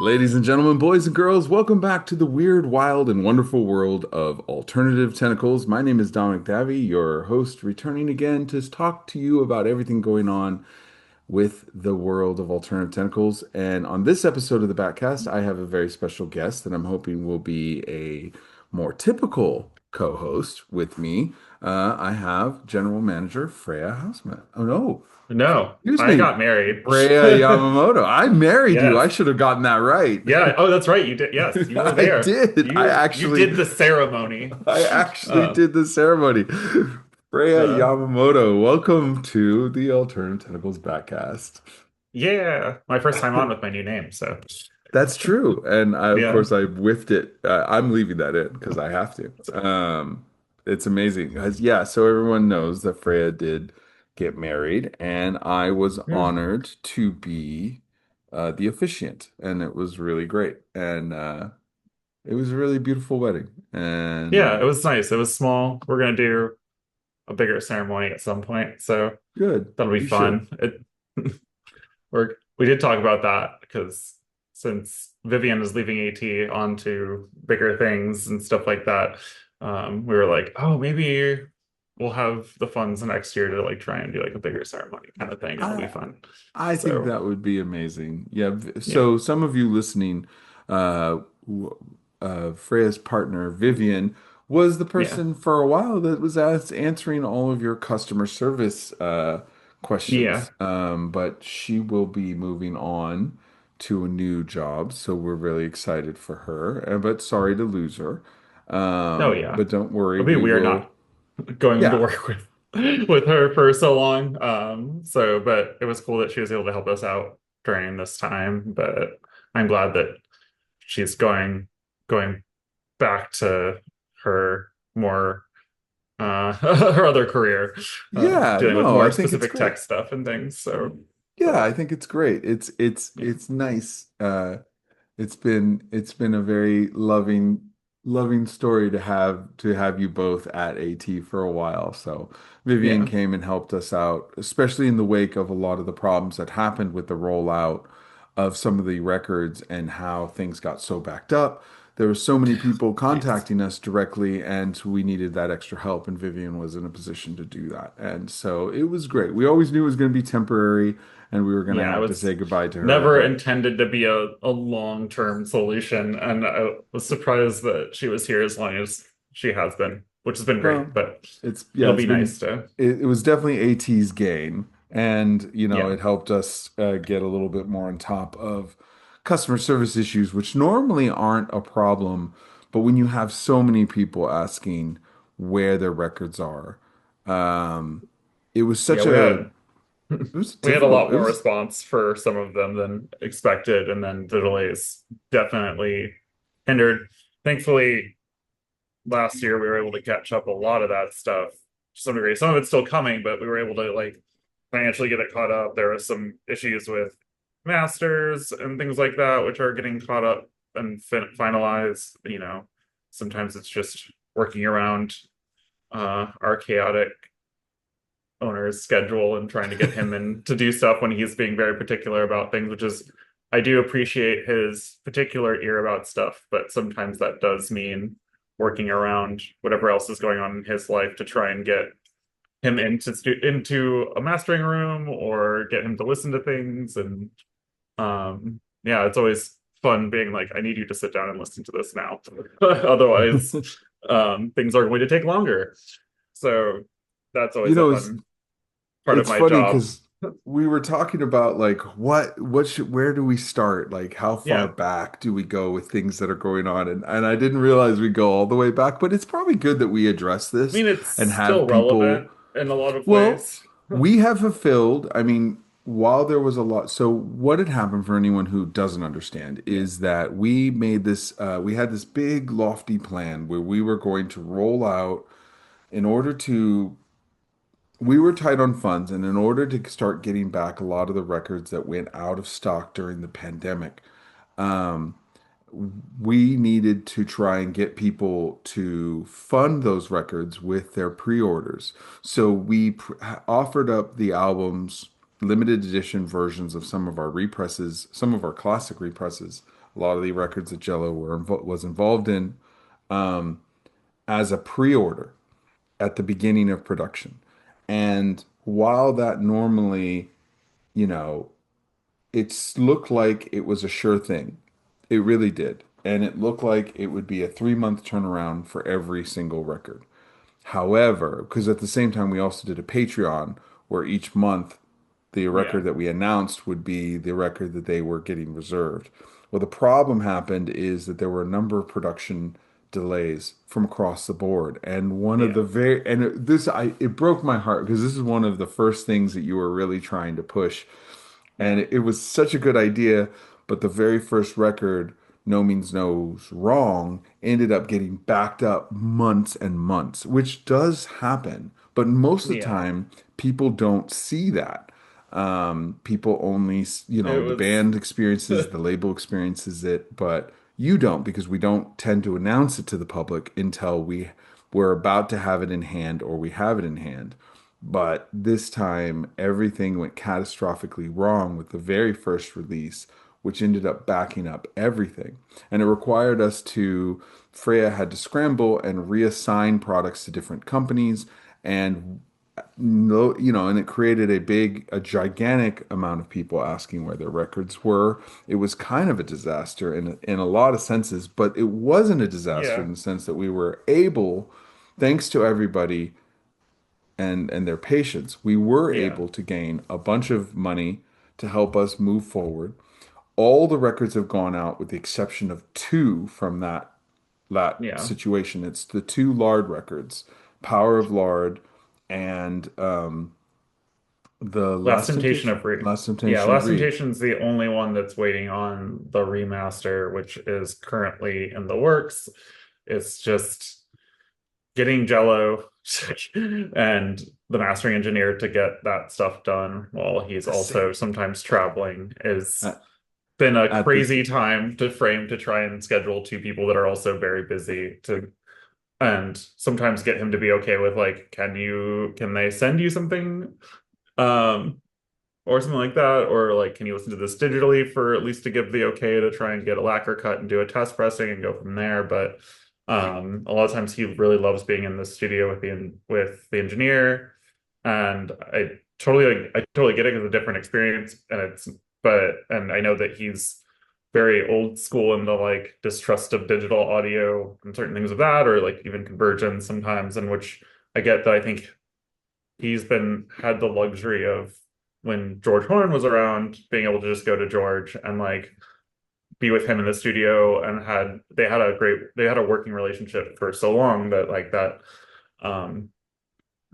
Ladies and gentlemen, boys and girls, welcome back to the weird, wild, and wonderful world of Alternative Tentacles. My name is Dominic Davi, your host, returning again to talk to you about everything going on with the world of Alternative Tentacles. And on this episode of the Batcast, I have a very special guest that I'm hoping will be a more typical co-host with me. I have General Manager Freya Houseman. Oh no, No, excuse I me, got married. Freya Yamamoto. I married you. I Yes. should have gotten that right. Yeah. Oh, that's right. You did. Yes, you were I there. did. You did the ceremony. I actually Uh, did the ceremony. Freya uh, Yamamoto, welcome to the Alternative Tentacles Backcast. yeah. My first time on with my new name. So That's true. And of yeah. course, I whiffed it. I'm leaving that in because I have to. It's amazing. Yeah, so everyone knows that Freya did get married, and I was Hmm. honored to be the officiant, and it was really great. And it was a really beautiful wedding. And Yeah, it was nice. It was small. We're gonna do a bigger ceremony at some point, so good. that'll be You should. fun. We did talk about that because since Vivian is leaving AT on to bigger things and stuff like that, we were like, oh, maybe we'll have the funds next year to like try and do like a bigger ceremony kind of thing, and it'll be I fun. I think So that would be amazing. Yeah. yeah, So some of you listening, Freya's partner Vivian was the yeah, person for a while that was answering all of your customer service yeah. questions. But she will be moving on to a new job, so we're really excited for her. But sorry to lose her. Oh yeah. But don't worry, It'll be we weird will. not going to Yeah. work with her for so long. So but it was cool that she was able to help us out during this time. But I'm glad that she's going back to her more her other career, Yeah. dealing with No, I more think it's specific tech great. stuff and things. So, Yeah, but I think it's great. yeah, It's nice. It's been a very loving story to have you both at AT for a while. So Vivian yeah, came and helped us out, especially in the wake of a lot of the problems that happened with the rollout of some of the records and how things got so backed up. There were so many people yes, contacting us directly, and we needed that extra help, and Vivian was in a position to do that. And so it was great. We always knew it was going to be temporary and we were going to yeah. It have to was say goodbye to her, never but intended to be a long-term solution, and I was surprised that she was here as long as she has been, which has been great. well, But yeah, it'll it's be been nice to, it was definitely AT's gain, and yeah, it helped us get a little bit more on top of customer service issues, which normally aren't a problem, but when you have so many people asking where their records are, um, it was yeah. such a it was We had a difficult. lot It more was response for some of them than expected, and then the delays definitely hindered. Thankfully, last year we were able to catch up a lot of that stuff to some degree. Some of it's still coming, but we were able to like financially get it caught up. There were some issues with masters and things like that, which are getting caught up and finalized. Sometimes it's just working around our chaotic owner's schedule and trying to get him in to do stuff when he's being very particular about things, which is I do appreciate his particular ear about stuff, but sometimes that does mean working around whatever else is going on in his life to try and get him into a mastering room or get him to listen to things. And yeah, it's always fun being like, I need you to sit down and listen to this now. Otherwise, things are going to take longer. So that's you always a know it's fun part of It's my funny job. because we were talking about like where do we start? Like how far Yeah. back do we go with things that are going on? And I didn't realize we go all the way back, but it's probably good that we address I this mean, it's and have still people. relevant in a lot of Well, ways. we have fulfilled, I mean, while there was a lot, so what had happened for anyone who doesn't understand Yeah. is that we had this big lofty plan where we were going to roll out in order to we were tight on funds, and in order to start getting back a lot of the records that went out of stock during the pandemic, um, we needed to try and get people to fund those records with their pre-orders. So we offered up the albums, limited edition versions of some of our represses, some of our classic represses a lot of the records that Jello was involved in, um, as a pre-order at the beginning of production. And while that normally, you know, it's looked like it was a sure thing. It really did. And it looked like it would be a 3 month turnaround for every single record. However, because at the same time, we also did a Patreon where each month the Yeah. record that we announced would be the record that they were getting reserved. Well, the problem happened is that there were a number of production delays from across the board. And one of Yeah. the very, and it broke my heart because this is one of the first things that you were really trying to push, and Yeah. it was such a good idea, but the very first record, No Means No's Wrong, ended up getting backed up months and months, which does happen. But most of the Yeah. time, people don't see that. People only, It the was band experiences, the label experiences it, but you don't because we don't tend to announce it to the public until we're about to have it in hand or we have it in hand. But this time, everything went catastrophically wrong with the very first release, which ended up backing up everything. And it required us to, Freya had to scramble and reassign products to different companies. And no, and it created a gigantic amount of people asking where their records were. It was kind of a disaster in a lot of senses, but it wasn't a disaster yeah. in the sense that we were able, thanks to everybody and their patience, we were Yeah. able to gain a bunch of money to help us move forward. All the records have gone out with the exception of two from that Yeah. situation. It's the two Lard records, Power of Lard and the Last Temptation of Free. Last Yeah, Temptation of Last Reed. Temptation's the only one that's waiting on the remaster, which is currently in the works. It's just getting Jello and the mastering engineer to get that stuff done while he's also Same. sometimes traveling is At, been a at the crazy time to frame to try and schedule two people that are also very busy to and sometimes get him to be okay with like can they send you something um or something like that, or like, can you listen to this digitally for at least to give the okay to try and get a lacquer cut and do a test pressing and go from there. But a lot of times he really loves being in the studio with the engineer, and I totally get it because it's a different experience, and and I know that he's very old school in the like distrust of digital audio and certain things of that, or like even convergence sometimes, in which I get that I think he's been had the luxury of when George Horn was around, being able to just go to George and like be with him in the studio and they had a working relationship for so long that like that um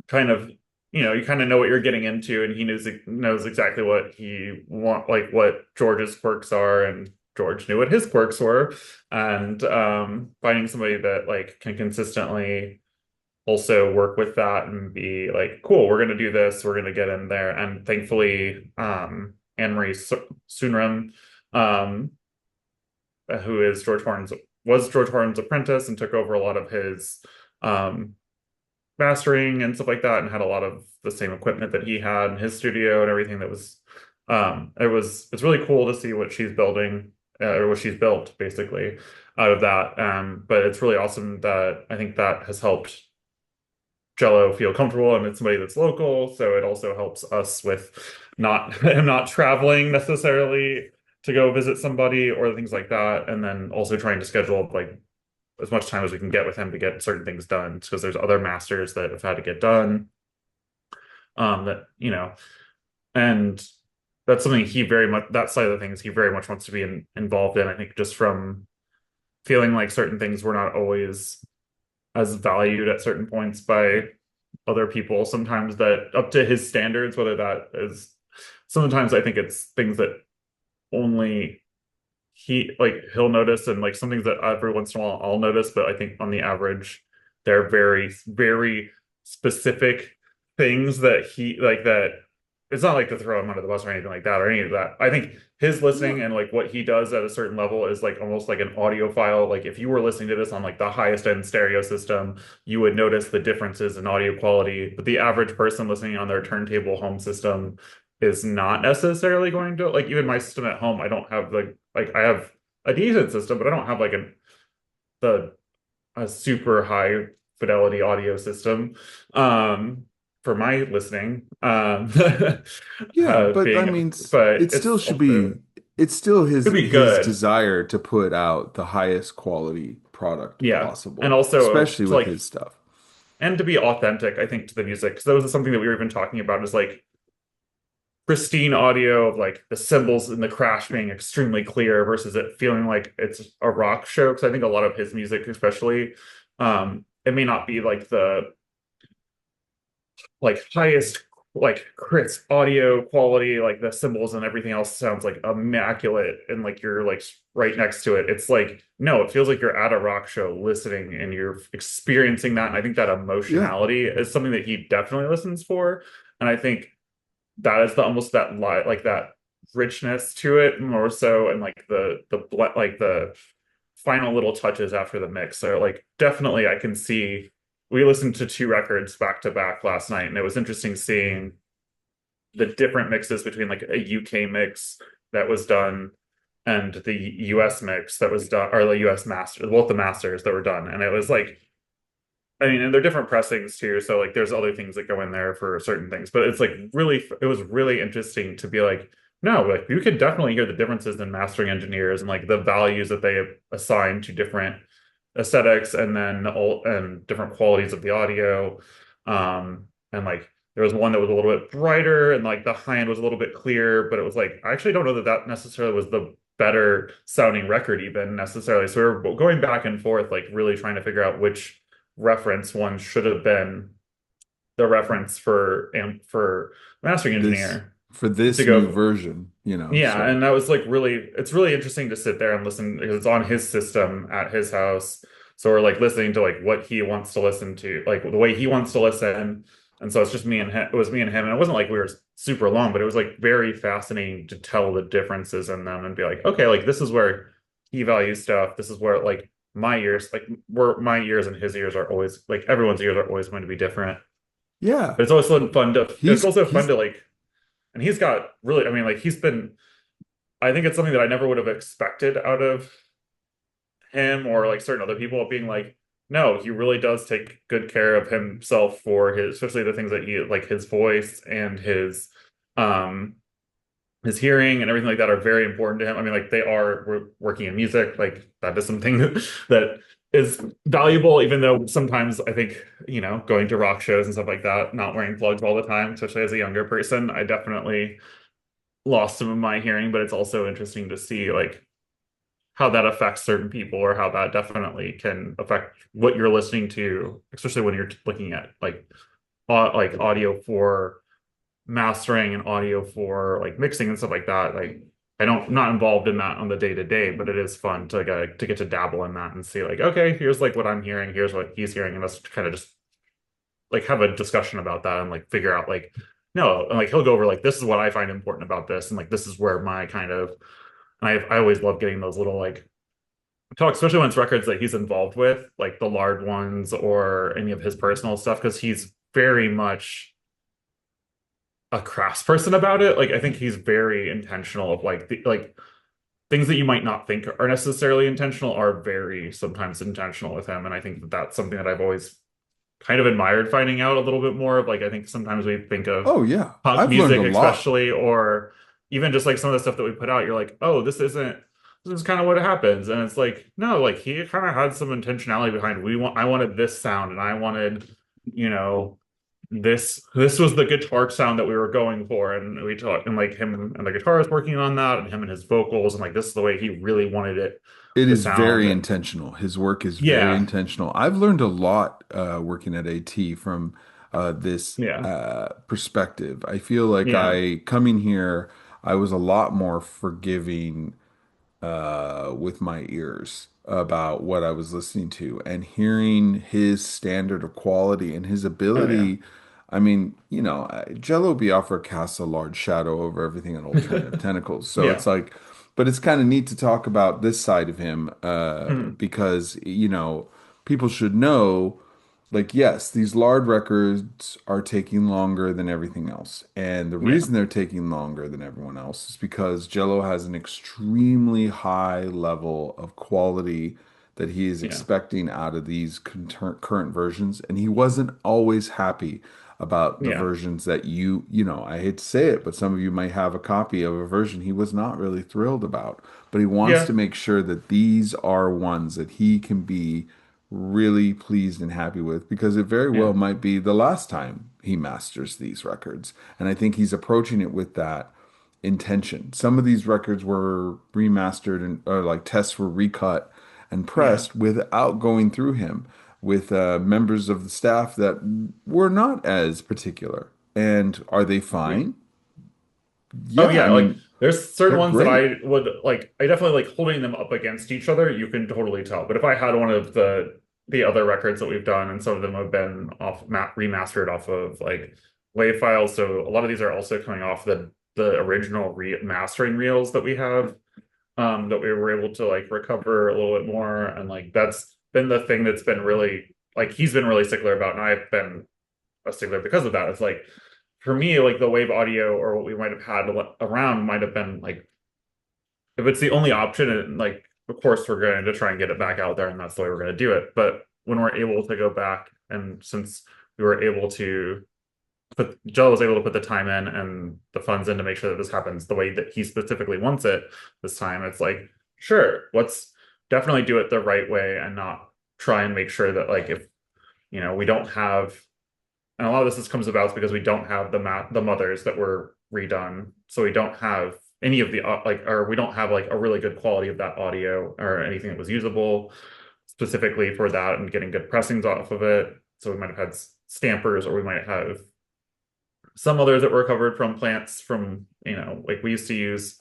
kind of you kind of know what you're getting into, and he knows exactly what he want like what George's quirks are, and George knew what his quirks were, and finding somebody that like can consistently also work with that and be like, cool, we're gonna do this, we're gonna get in there. And thankfully, Anne-Marie Sunram, um, who is George Horn's apprentice and took over a lot of his um mastering and stuff like that, and had a lot of the same equipment that he had in his studio and everything that was it's really cool to see what she's building or what she's built basically out of that. But it's really awesome that I think that has helped Jello feel comfortable, and it's somebody that's local, so it also helps us with not him not traveling necessarily to go visit somebody or things like that, and then also trying to schedule like as much time as we can get with him to get certain things done because there's other masters that have had to get done. That and that's something he very much that side of the things he very much wants to be involved in. I think just from feeling like certain things were not always as valued at certain points by other people sometimes that up to his standards, whether that is sometimes I think it's things that only he'll notice, and like some things that every once in a while I'll notice, but I think on the average they're very very specific things that he like that it's not like to throw him under the bus or anything like that or any of that. I think his listening no, and like what he does at a certain level is like almost like an audiophile. Like if you were listening to this on like the highest end stereo system, you would notice the differences in audio quality. But the average person listening on their turntable home system is not necessarily going to like even my system at home. I don't have like I have a decent system, but I don't have like the a super high fidelity audio system for my listening. Yeah, but I mean, But it still it's should be, also it's still could be his good. desire to put out the highest quality product Yeah. And possible, also especially to with like his stuff. and to be authentic, I think, to the music. Because that was something that we were even talking about is like pristine audio of like the cymbals and the crash being extremely clear versus it feeling like it's a rock show. Because I think a lot of his music, especially, it may not be like the like highest like crisp audio quality, like the cymbals and everything else sounds like immaculate and like you're like right next to it. It's like no, it feels like you're at a rock show listening and you're experiencing that. And I think that Yeah, emotionality is something that he definitely listens for. And I think that is the almost that like that richness to it more so, and like like the final little touches after the mix. So like definitely I can see we listened to two records back to back last night, and it was interesting seeing the different mixes between like a UK mix that was done and the US mix that was done, or the US master, both the masters that were done. And it was like, I mean, and they're different pressings too. So like there's other things that go in there for certain things, but it's like really, it was really interesting to be like, no, like you could definitely hear the differences in mastering engineers and like the values that they assign to different aesthetics and then all and different qualities of the audio. And like there was one that was a little bit brighter and like the high end was a little bit clear, but it was like I actually don't know that that necessarily was the better sounding record even necessarily. So we're going back and forth, like really trying to figure out which reference one should have been the reference for mastering this engineer for to this new go. version, Yeah, so and that was like really, it's really interesting to sit there and listen because it's on his system at his house. So we're like listening to like what he wants to listen to, like the way he wants to listen. And so it's just me and him. It was me and him, and it wasn't like we were super long, but it was like very fascinating to tell the differences in them and be like, okay, like this is where he values stuff. This is where like my ears, like where my ears and his ears are always like everyone's ears are always going to be different. yeah, But it's also fun to, it's also fun he's to like, and he's got really, I mean, like he's been I think it's something that I never would have expected out of him or like certain other people being like, no, he really does take good care of himself for his, especially the things that he like his voice and um his hearing and everything like that are very important to him. I mean, like they are working in music, like that is something that is valuable, even though sometimes I think, going to rock shows and stuff like that, not wearing plugs all the time, especially as a younger person, I definitely lost some of my hearing, but it's also interesting to see like how that affects certain people or how that definitely can affect what you're listening to, especially when you're looking at like audio for mastering and audio for like mixing and stuff like that. Like I'm not involved in that on the day to day, but it is fun to get to dabble in that and see like, okay, here's like what I'm hearing, here's what he's hearing, and let's kind of just like have a discussion about that and like figure out like no, and like he'll go over like this is what I find important about this, and like this is where my kind of I always love getting those little like talk, especially when it's records that he's involved with, like the Lard ones or any of his personal stuff, because he's very much a craftsperson about it. Like I think he's very intentional of like like things that you might not think are necessarily intentional are very sometimes intentional with him, and I think that that's something that I've always kind of admired finding out a little bit more of. Like I think sometimes we think of oh yeah, punk I've learned music a lot. especially, or even just like some of the stuff that we put out, you're like, oh, this is kind of what happens. And it's like, no, like he kind of had some intentionality behind I wanted this sound and I wanted, you know, this was the guitar sound that we were going for. And we talked and like him and the guitarist working on that and him and his vocals and like this is the way he really wanted it It to is sound. very And intentional. His work is very yeah, intentional. I've learned a lot working at AT from this yeah, perspective. I feel like yeah, coming here, I was a lot more forgiving with my ears about what I was listening to and hearing his standard of quality and his oh yeah, ability. I mean, Jello Biafra casts a large shadow over everything in Alternative Tentacles. So yeah. it's like, but it's kind of neat to talk about this side of him Mhm. because, people should know. like, yes, these lard records are taking longer than everything else. And the Yeah. reason they're taking longer than everyone else is because Jello has an extremely high level of quality that he is Yeah. expecting out of these current versions. And he wasn't always happy about the Yeah. versions that I hate to say it, but some of you might have a copy of a version he was not really thrilled about. But he wants Yeah. to make sure that these are ones that he can be really pleased and happy with because it very Yeah. well might be the last time he masters these records. And I think he's approaching it with that intention. Some of these records were remastered and or like tests were recut and Yeah. pressed without going through him with members of the staff that were not as particular. And are they Yeah. fine? Oh Yeah, I yeah, like mean, there's they're certain ones that great. I would like. I definitely like holding them up against each other. You can totally tell. But if I had one of the other records that we've done, and some of them have been off remastered off of like WAV files, so a lot of these are also coming off the original remastering reels that we have, that we were able to like recover a little bit more, and like that's been the thing that's been really like he's been really stickler about, and I've been a stickler because of that. It's like for me, like the wave audio or what we might have had around might have been like if it's the only option, and like of course we're going to try and get it back out there, and that's the way we're going to do it. But when we're able to go back, and since we were able to put Joe was able to put the time in and the funds in to make sure that this happens the way that he specifically wants it this time, it's like sure, let's definitely do it the right way and not try and make sure that like if we don't have and a lot of this comes about because we don't have the mothers that were redone, so we don't have any of the like, or we don't have like a really good quality of that audio or anything that was usable specifically for that and getting good pressings off of it. So we might have had stampers, or we might have some others that were recovered from plants from like we used to use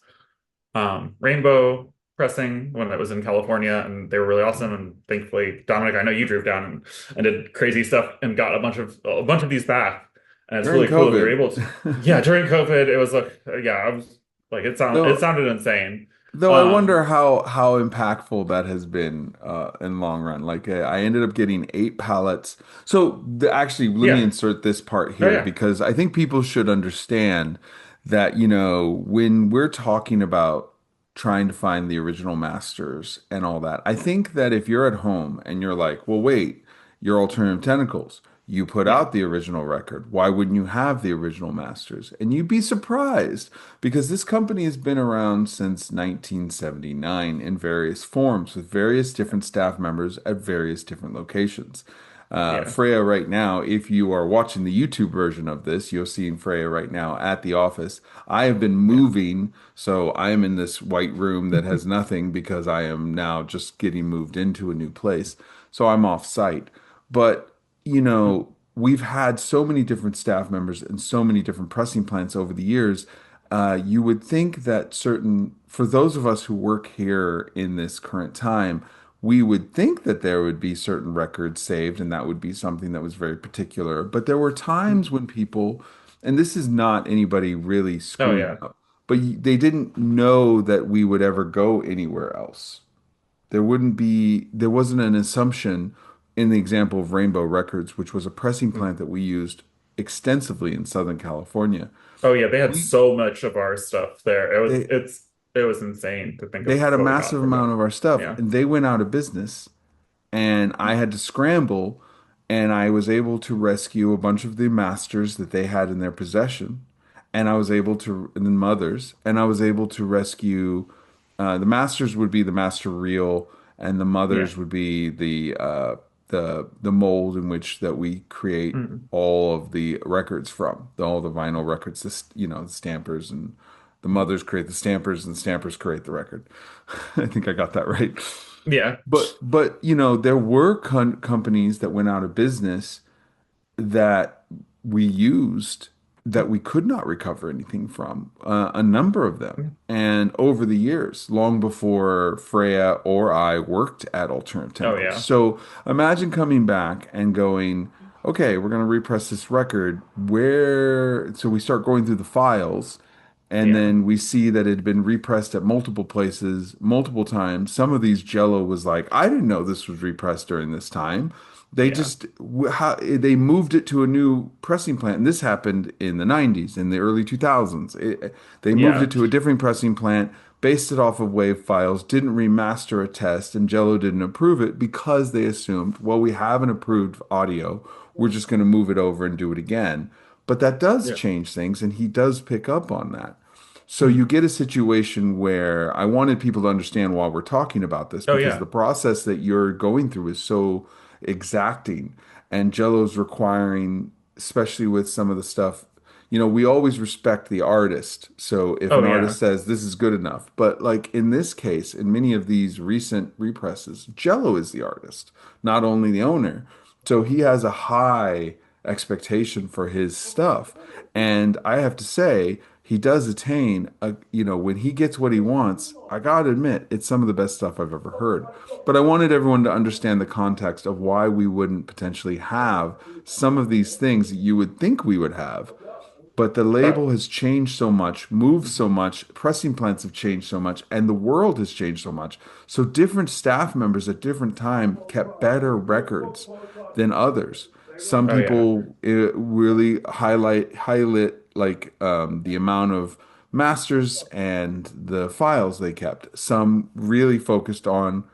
rainbow pressing when it was in California, and they were really awesome. And thankfully, Dominic, I know you drove down and did crazy stuff and got a bunch of these back. And it's During really cool that we were COVID. able to. Yeah, during COVID, it was like yeah, I was like it Though sounded insane. Though I Um, wonder how impactful that has been in long run. Like I ended up getting 8 pallets. So actually, let me yeah, insert this part oh here yeah, because I think people should understand that, when we're talking about trying to find the original masters and all that, I think that if you're at home and you're like, well, wait, you're Alternative Tentacles. You put yeah, out the original record. Why wouldn't you have the original masters? And you'd be surprised because this company has been around since 1979 in various forms with various different staff members at various different locations. yeah, Freya, right now, if you are watching the YouTube version of this, you're seeing Freya right now at the office. I have been yeah, moving, so I am in this white room that has nothing because I am now just getting moved into a new place. So I'm off site. But, we've had so many different staff members and so many different pressing plants over the years. You would think that for those of us who work here in this current time, we would think that there would be certain records saved and that would be something that was very particular. But there were times when people, and this is not anybody really oh screwing yeah, up, but they didn't know that we would ever go anywhere else. There wasn't an assumption in the example of Rainbow Records, which was a pressing plant that we used extensively in Southern California. oh yeah. They had We so much of our stuff there. they It was insane to think they of had a what we got massive from amount them. of our stuff Yeah, and they went out of business and I had to scramble and I was able to rescue a bunch of the masters that they had in their possession and I was able to and then mothers and I was able to rescue the masters would be the master reel and the yeah, mothers would be the mold in which that we create mm, all of the records from all the vinyl records the stampers and the mothers create the stampers and the stampers create the record. I think I got that right. yeah, But there were companies that went out of business that we used that we could not recover anything from, a number of them. And over the years, long before Freya or I worked at Alternative oh Tentacles. yeah, So imagine coming back and going, okay, we're going to repress this record. So we start going through the files. And yeah, then we see that it had been repressed at multiple places, multiple times. Some of these Jello was like, I didn't know this was repressed during this time. They Yeah. just how they moved it to a new pressing plant, and this happened in the 90s, in the early 2000s. They moved Yeah. it to a different pressing plant, based it off of WAV files, didn't remaster a test, and Jello didn't approve it because they assumed, well, we have an approved audio, we're just going to move it over and do it again. But that does Yeah. change things, and he does pick up on that. So Hmm. you get a situation where I wanted people to understand while we're talking about this, Oh because yeah. the process that you're going through is so exacting, and Jello's requiring, especially with some of the stuff, we always respect the artist. So if Oh an yeah. artist says this is good enough, but like in this case, in many of these recent represses, Jello is the artist, not only the owner. So he has a high expectation for his stuff. And I have to say, he does attain when he gets what he wants, I gotta admit, it's some of the best stuff I've ever heard. But I wanted everyone to understand the context of why we wouldn't potentially have some of these things that you would think we would have. But the Uh, label has changed so much, moved so much, pressing plants have changed so much, and the world has changed so much. So different staff members at different time kept better records than others. Some oh yeah. people really highlight like the amount of masters and the files they kept. Some really focused on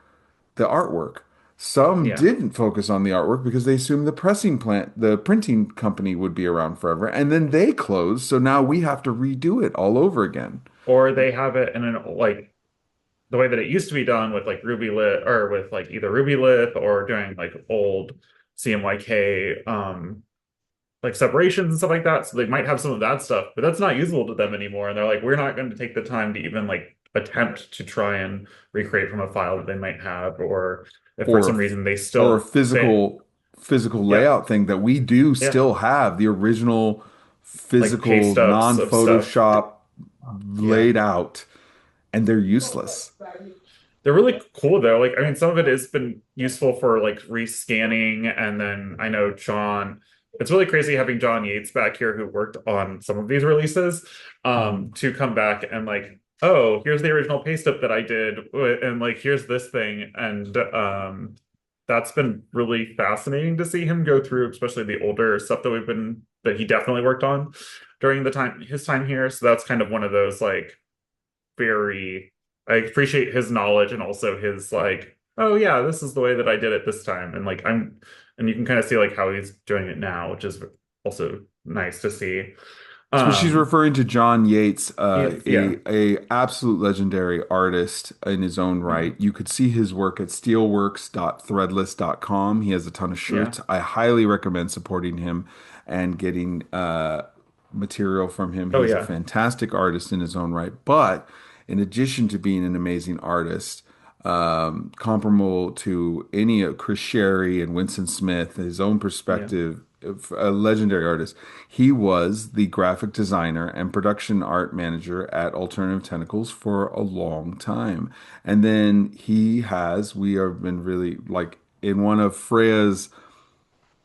the artwork. Some Yeah. didn't focus on the artwork because they assumed the printing company would be around forever, and then they closed. So now we have to redo it all over again. Or they have it in an like the way that it used to be done with like Ruby Lit or with like either Ruby Lith or doing like old CMYK like separations and stuff like that. So they might have some of that stuff, but that's not usable to them anymore. And they're like, we're not going to take the time to even like attempt to try and recreate from a file that they might have, or if for Or some reason they or a still they physical yeah, layout thing that we do yeah, still have the original like pay physical stubs of stuff. non-Photoshop Yeah. laid out, and they're useless. They're really cool though. Like, I mean, some of it has been useful for like rescanning. And then I know John, it's really crazy having John Yates back here who worked on some of these releases, Mhm. to come back and like, oh, here's the original paste up that I did. And like, here's this thing. And that's been really fascinating to see him go through, especially the older stuff that he definitely worked on during his time here. So that's kind of one of those like, very I appreciate his knowledge and also his like, oh yeah, this is the way that I did it this time. And like and you can kind of see like how he's doing it now, which is also nice to see. So she's Um referring to John Yates, yeah, a absolute legendary artist in his own right. mhm, You could see his work at steelworks.threadless.com. He has a ton of yeah. shirts. I highly recommend supporting him and getting material from him. Oh He's a yeah. fantastic artist in his own right. But in addition to being an amazing artist, comparable to any of Chris Sherry and Winston Smith, his own Yeah. perspective, a legendary artist. He was the graphic designer and production art manager at Alternative Tentacles for a long time. And then we have been really like in one of Freya's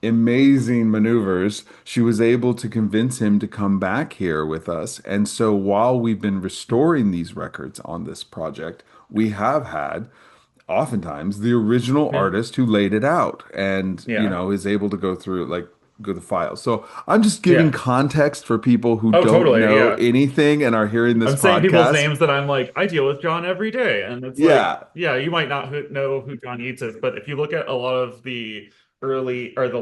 amazing maneuvers, she was able to convince him to come back here with us. And so while we've been restoring these records on this project, we have had oftentimes the original Yeah. artist who laid it out and, Yeah. is able to go through like go the files. So I'm just giving Yeah. context for people who Oh, don't totally. know Yeah. anything and are hearing this I'm saying people's podcast. names that I'm like, I deal with John every day. And it's like, Yeah. yeah, you might not know who John Yates is, but if you look at a lot of the early or the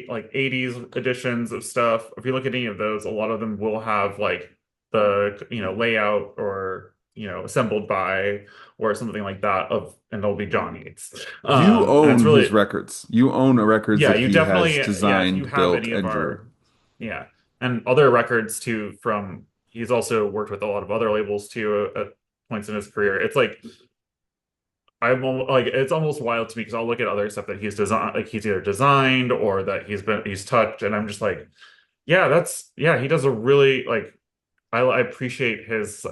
like 80s editions of stuff, if you look at any of those, a lot of them will have like the, layout or, assembled by or something like that and it'll be John Yates. You And it's own his really, records. You own records yeah, that you he has definitely, yeah, if you designed, have built, any of and drew. our, yeah, and other records too he's also worked with a lot of other labels too at points in his career. It's like, like, it's almost wild to me because I'll look at other stuff that he's designed, like he's either designed or that he's touched, and I'm just like, yeah, yeah, he does a really, like, I appreciate his,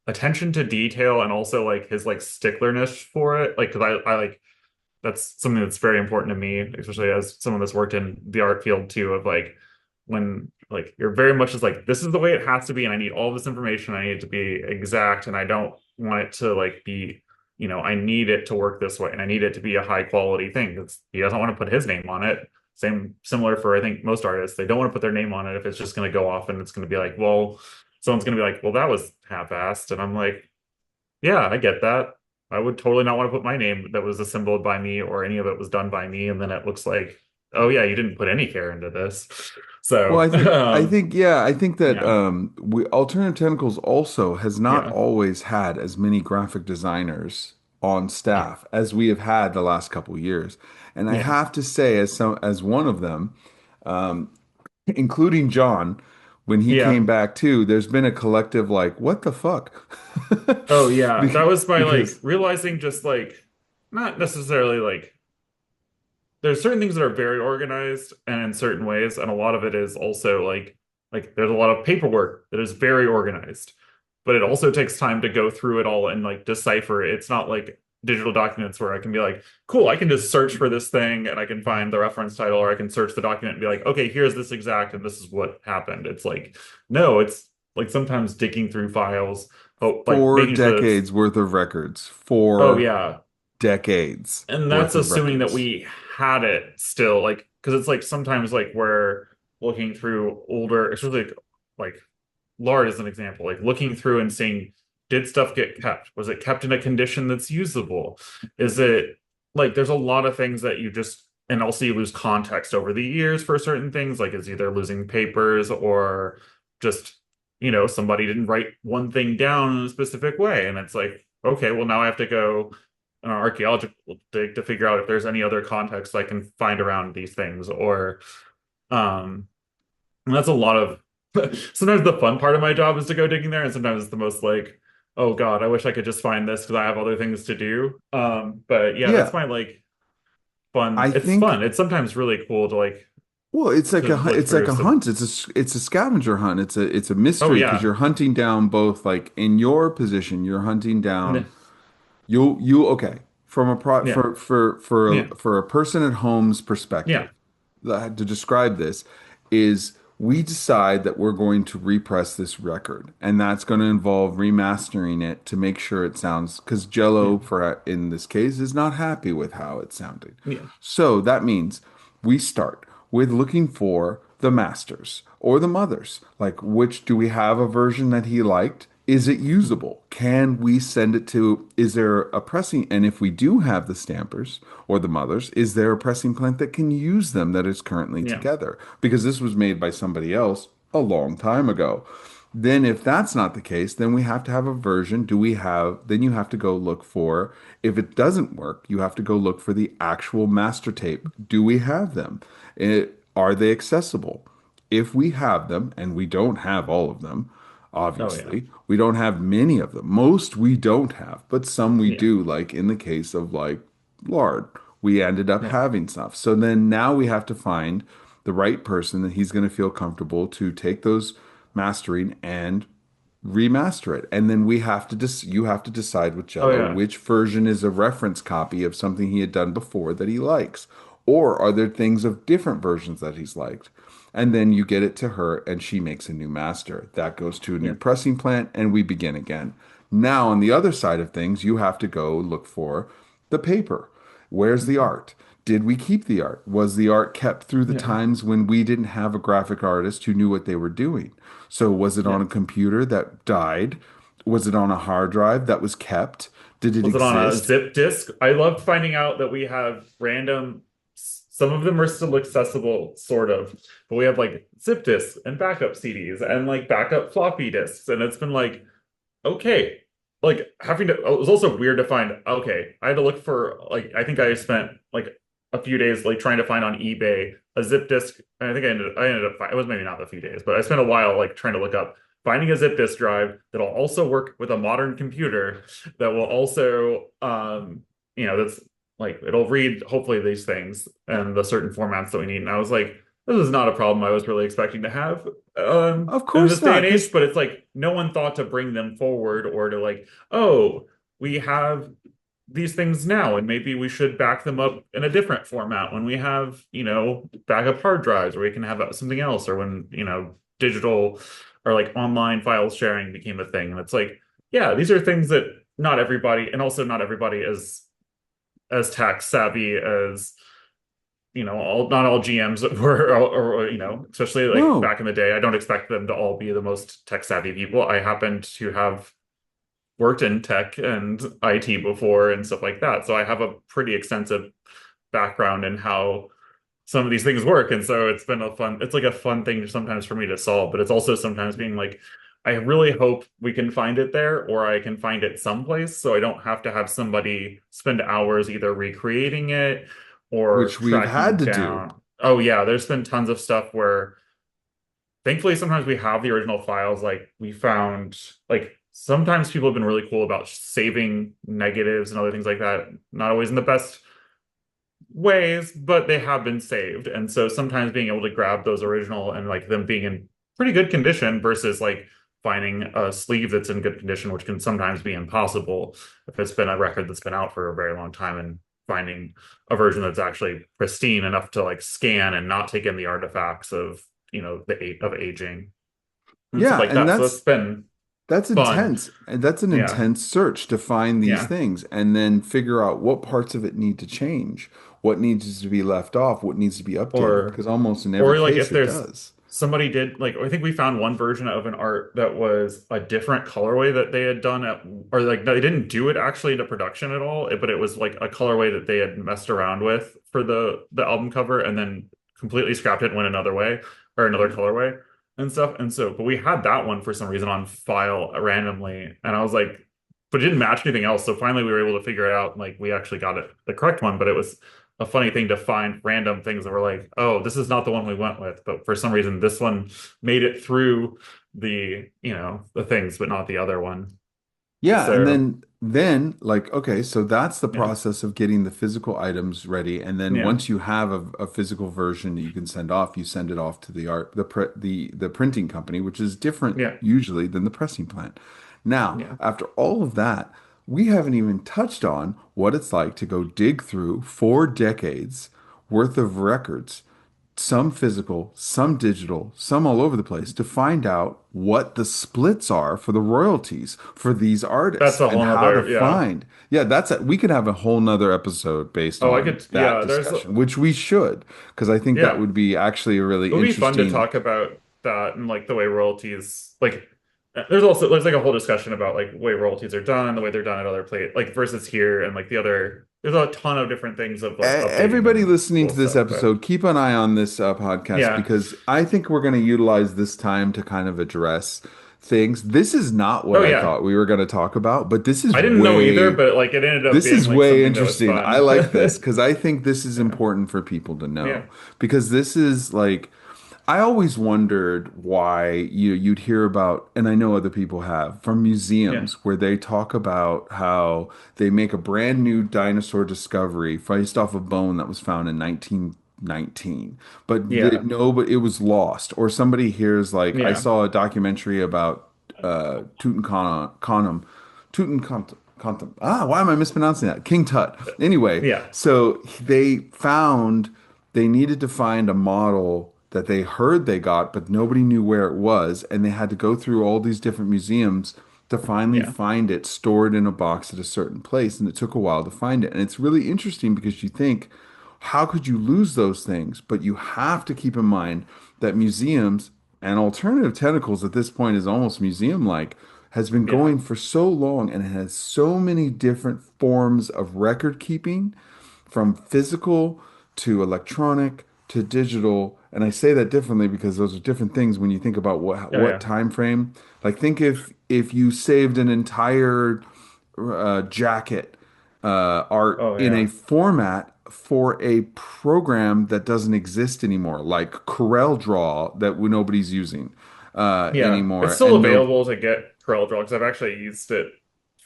attention to detail and also like his like sticklerness for it. Like, because I like that's something that's very important to me, especially as someone that's worked in the art field too, of like when like you're very much just like, this is the way it has to be, and I need all this information, I need it to be exact, and I don't want it to like be. I need it to work this way and I need it to be a high quality thing. He doesn't want to put his name on it. Similar for I think most artists. They don't want to put their name on it if it's just going to go off and it's going to be like, well, someone's going to be like, well, that was half-assed. And I'm like, yeah, I get that. I would totally not want to put my name that was assembled by me or any of it was done by me. And then it looks like, oh yeah, you didn't put any care into this. Well, So, I think that yeah, Alternative Tentacles also has not yeah, always had as many graphic designers on yeah, staff as we have had the last couple years. And I yeah, have to say, as one of them, um, including John, when he came yeah. back too, there's been a collective like, what the fuck? Oh yeah. Be- That was by like Because realizing just like not necessarily like there's certain things that are very organized and in certain ways, and a lot of it is also like there's a lot of paperwork that is very organized, but it also takes time to go through it all and like decipher it. It's not like digital documents where I can be like, cool, I can just search for this thing and I can find the reference title, or I can search the document and be like, okay, here's this exact and this is what happened. It's like, no, it's like sometimes digging through files, oh, like four making sure that's, decades worth of records, oh 4 yeah, decades and worth that's of assuming that records. we had it still, like, because it's like sometimes like we're looking through older, especially like lard as an example, like looking through and seeing, did stuff get kept? Was it kept in a condition that's usable? Is it like there's a lot of things that you just, and also you lose context over the years for certain things, like it's either losing papers or just, somebody didn't write one thing down in a specific way. And it's like, okay, well, now I have to go an archaeological dig to figure out if there's any other context I can find around these things. Or and that's a lot of sometimes the fun part of my job is to go digging there, and sometimes it's the most like, oh God, I wish I could just find this because I have other things to do. But yeah, that's Yeah, my like fun. I It's fun. think. It's sometimes really cool to like Well, to look it's like through a some. hunt. It's a scavenger hunt. It's a Oh mystery because yeah. you're hunting down both like in your position, you're hunting down N- you okay from a pro Yeah. Yeah. for a person at home's perspective. Yeah. To describe this is we decide that we're going to repress this record, and that's going to involve remastering it to make sure it sounds because Yeah. Jello for in this case is not happy with how it sounded. Yeah. So that means we start with looking for the masters or the mothers. Like, which do we have a version that he liked? Is it usable? Can we send it to, is there a pressing, and if we do have the stampers or the mothers, is there a pressing plant that can use them that is currently Yeah. together? Because this was made by somebody else a long time ago. Then, if that's not the case, then we have to have a version. Do we have, then you have to go look for, if it doesn't work, you have to go look for the actual master tape. Do we have them? Are they accessible? If we have them, and we don't have all of them, Oh yeah. obviously, we don't have many of them. Most we don't have, but some we Yeah. do, like in the case of like lard, we ended up Yeah. having stuff. So then now we have to find the right person that he's going to feel comfortable to take those mastering and remaster it. And then we have to you have to decide with Oh Jello yeah. which version is a reference copy of something he had done before that he likes. Or are there things of different versions that he's liked? And then you get it to her and she makes a new master. That goes to a new Yeah. pressing plant and we begin again. Now, on the other side of things, you have to go look for the paper. Where's the art? Did we keep the art? Was the art kept through the Yeah. times when we didn't have a graphic artist who knew what they were doing? So, was it on Yeah. a computer that died? Was it on a hard drive that was kept? Did it Was it on a exist? zip disk? I loved finding out that we have random, some of them are still accessible, sort of, but we have like zip disks and backup CDs and like backup floppy disks. And it's been like, okay, like having to, it was also weird to find, okay, I had to look for, like, I think I spent like a few days like trying to find on eBay a zip disk. And I think I ended up, it was maybe not a few days, but I spent a while like trying to look up finding a zip disk drive that'll also work with a modern computer that will also that's like it'll read hopefully these things and the certain formats that we need. And I was like, this is not a problem I was really expecting to have Of in course this day not, and age, because but it's like no one thought to bring them forward or to like, oh, we have these things now and maybe we should back them up in a different format when we have, backup hard drives or we can have something else or when, digital or like online file sharing became a thing. And it's like, yeah, these are things that not everybody, and also not everybody is as tax savvy as all not all GMs were, or especially like No, back in the day. I don't expect them to all be the most tech savvy people. I happened to have worked in tech and IT before and stuff like that, so I have a pretty extensive background in how some of these things work. And so it's like a fun thing sometimes for me to solve, but it's also sometimes being like, I really hope we can find it there or I can find it someplace so I don't have to have somebody spend hours either recreating it or which we've had tracking to do. down. Oh yeah, there's been tons of stuff where thankfully sometimes we have the original files. Like we found like sometimes people have been really cool about saving negatives and other things like that. Not always in the best ways, but they have been saved. And so sometimes being able to grab those original and like them being in pretty good condition versus like finding a sleeve that's in good condition, which can sometimes be impossible if it's been a record that's been out for a very long time, and finding a version that's actually pristine enough to like scan and not take in the artifacts of, of aging and stuff Yeah, like and that. So it's been that's fun. intense. And that's an Yeah. intense search to find these Yeah. things and then figure out what parts of it need to change, what needs to be left off, what needs to be updated, Or because almost in every or like case if it there's does. somebody did like I think we found one version of an art that was a different colorway that they had done at or like they didn't do it actually into production at all, but it was like a colorway that they had messed around with for the album cover and then completely scrapped it and went another way or another colorway and stuff. And so but we had that one for some reason on file randomly and I was like but it didn't match anything else. So finally we were able to figure it out and like we actually got it the correct one, but it was a funny thing to find random things that were like, oh, this is not the one we went with, but for some reason this one made it through the things, but not the other one. Yeah, and So then like okay, so that's the yeah, process of getting the physical items ready, and then yeah, once you have a physical version that you can send off, you send it off to the printing company, which is different yeah, usually than the pressing plant. Now, yeah. after all of that, we haven't even touched on what it's like to go dig through 4 decades worth of records, some physical, some digital, some all over the place, to find out what the splits are for the royalties for these That's artists a and whole how to nother, yeah. find. Yeah, we could have a whole nother episode based Oh, I on could, that yeah, discussion, which we should, because I think that yeah. would be actually a It really would be fun to interesting. talk about that and like the way royalties like there's like a whole discussion about like the way royalties are done, the way they're done at other play like versus here and like the other there's a ton of different things of like updating Everybody and listening cool to this stuff. But episode, keep an eye on this podcast yeah. because I think we're going to utilize this time to kind of address things. This is not what Oh I yeah. thought we were going to talk about, but I didn't know either, but like it ended up this being is like way something that was interesting. I fun. like this because I think this is Yeah. important for people to Yeah. know because this is like I always wondered why you'd hear about, and I know other people have, from Yeah. museums where they talk about how they make a brand new dinosaur discovery based off a bone that was found in 1919, Yeah. no, but it was lost. Or somebody hears like I Yeah. saw a documentary about Tutankhamun, Tutankhamun. Why am I mispronouncing that? King Tut. Anyway, Yeah. so they needed to find a model that they heard they got, but nobody knew where it was, and they had to go through all these different museums to finally Yeah. find it stored in a box at a certain place, and it took a while to find it. And it's really interesting because you think, how could you lose those things? But you have to keep in mind that museums and Alternative Tentacles at this point is almost museum-like, has been Yeah. going for so long and it has so many different forms of record keeping from physical to electronic to digital. And I say that differently because those are different things when you think about Oh what yeah. time frame. Like think if you saved an entire jacket art Oh in a yeah. format for a program that doesn't exist anymore, like Corel Draw that nobody's using Yeah. It's anymore, still and no, available to get Corel Draw because I've actually used it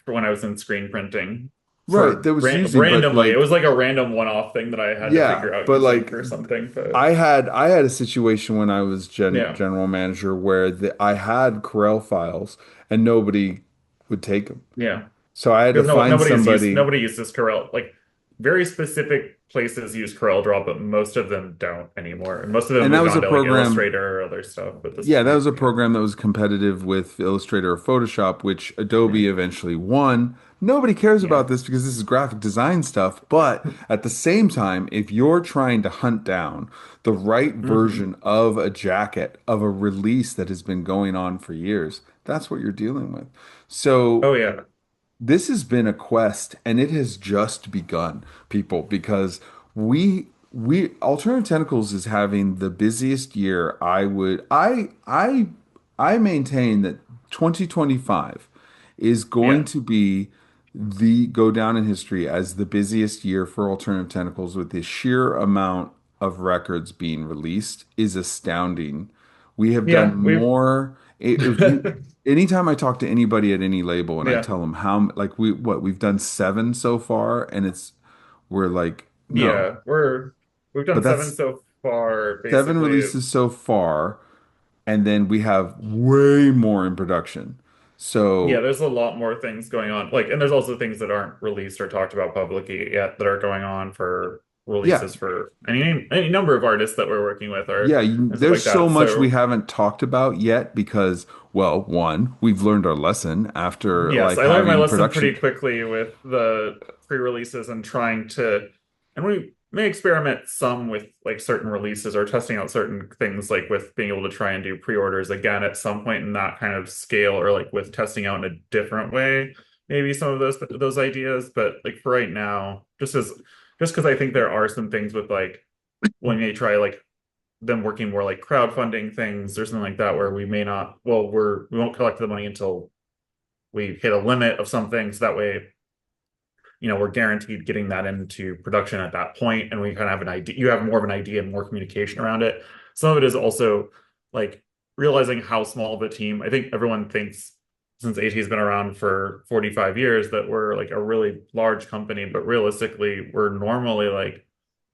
for when I was in screen printing right, for that was using, but randomly. It like was like a random one-off thing that I had to yeah, figure out but using like for something. But I had a situation when I was yeah. general manager where I had Corel files and nobody would take them. Yeah. So I had to Because find somebody. nobody uses Corel. Like very specific places use CorelDRAW, but most of them don't anymore. And most of them And that moved was on a to like program. Illustrator or other stuff at this Yeah, that point. was a Yeah. program that was competitive with Illustrator or Photoshop, which Yeah. Adobe eventually won. Nobody cares Yeah. about this because this is graphic design stuff. But at the same time, if you're trying to hunt down the right Hmm. version of a jacket of a release that has been going on for years, that's what you're dealing with. So Oh yeah. this has been a quest and it has just begun, people, because we Alternative Tentacles is having the busiest year. I maintain that 2025 is going Yeah. to be the go down in history as the busiest year for Alternative Tentacles, with the sheer amount of records being released is astounding. We have done Yeah. We've more. If you, anytime I talk to anybody at any label and I yeah. tell them how, like we've done seven so far, and we're like, no, Yeah. We've done but seven that's so far, seven basically. releases so far, and then we have way more in production. Yeah, So there's a lot more things going on. Like, and there's also things that aren't released or talked about publicly yet that are going on for yeah, releases for any number of artists that we're working with or yeah, and stuff there's like so that. much we So haven't talked about yet because, well, one, we've learned our lesson after yes, like I learned my having lesson production. pretty quickly with the pre-releases and trying to, and we may experiment some with like certain releases or testing out certain things, like with being able to try and do pre-orders again at some point in that kind of scale, or like with testing out in a different way, maybe some of those ideas. But like for right now, just because I think there are some things with like when they try like them working more like crowdfunding things or something like that where we may not, well, we won't collect the money until we hit a limit of something, so that way we're guaranteed getting that into production at that point, and we kind of have an idea, you have more of an idea and more communication around it. Some of it is also like realizing how small of a team. I think everyone thinks since AT has been around for 45 years that we're like a really large company, but realistically we're normally like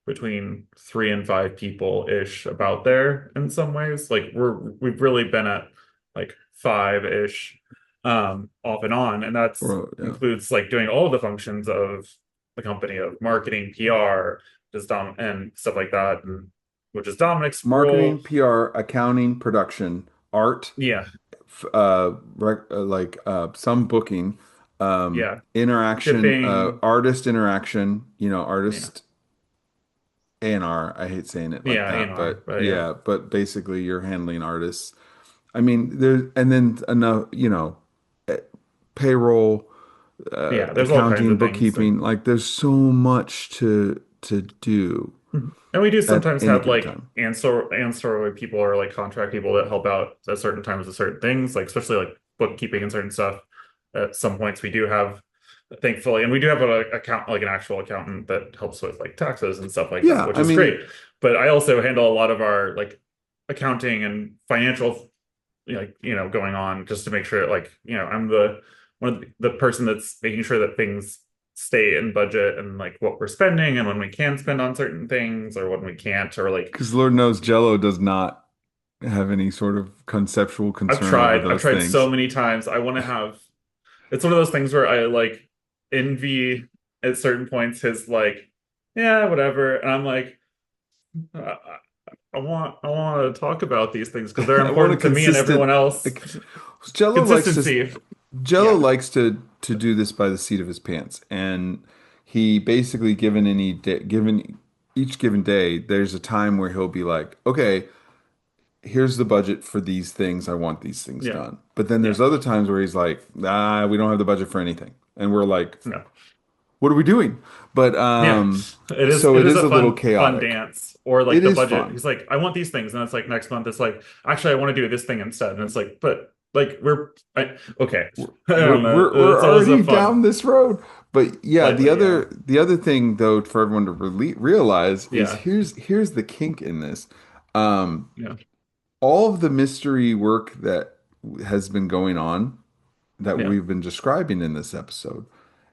between 3 and 5 people ish about there in some ways. Like we've really been at like five ish off and on, and that's Or, yeah. includes like doing all the functions of the company of marketing, PR, just and stuff like that, and which is Dominic's role. Marketing, PR, accounting, production, art, Yeah, some booking, yeah, interaction, shipping. artist interaction, Yeah, artist A&R. I hate saying it like yeah, that, A&R, but but yeah, yeah, but basically you're handling artists. I mean, and then enough, eh, payroll, yeah. There's all kinds accounting, of things. bookkeeping. Like there's so much to do Mhm. And we do at sometimes any have given like time. ancillary people or like contract people that help out at certain times with certain things, like especially like bookkeeping and certain stuff. At some points, we do have, thankfully, and we do have an account like an actual accountant that helps with like taxes and stuff like that, Yeah, which I is great. mean, But I also handle a lot of our like accounting and financial like going on just to make sure like I'm the one of the person that's making sure that things stay in budget and like what we're spending and when we can spend on certain things or when we can't or like because Lord knows Jello does not have any sort of conceptual concern over I've those tried so things. many times. I want to have, it's one of those things where I like envy at certain points his like, yeah, whatever, and I'm like, I, I want to talk about these things because they're I want a important to me and everyone else. Jello likes to Consistency. Jello Yeah, likes to do this by the seat of his pants, and he basically given each given day, there's a time where he'll be like, okay, here's the budget for these things. I want these things yeah, done. But then yeah. there's other times where he's like, ah, we don't have the budget for anything, and we're like, No. what are we doing? But Yeah, so it it is is a a little fun chaotic. dance. Or like It the is budget. fun. He's like, I want these things, and it's like next month it's like, actually I want to do this thing instead. And it's like, but like okay. we're, I we're don't know. we're It's always a already fun, down this road. But yeah, slightly, yeah. the other thing though for everyone to realize is Yeah. here's the kink in this. Um, Yeah. all of the mystery work that has been going on that Yeah. we've been describing in this episode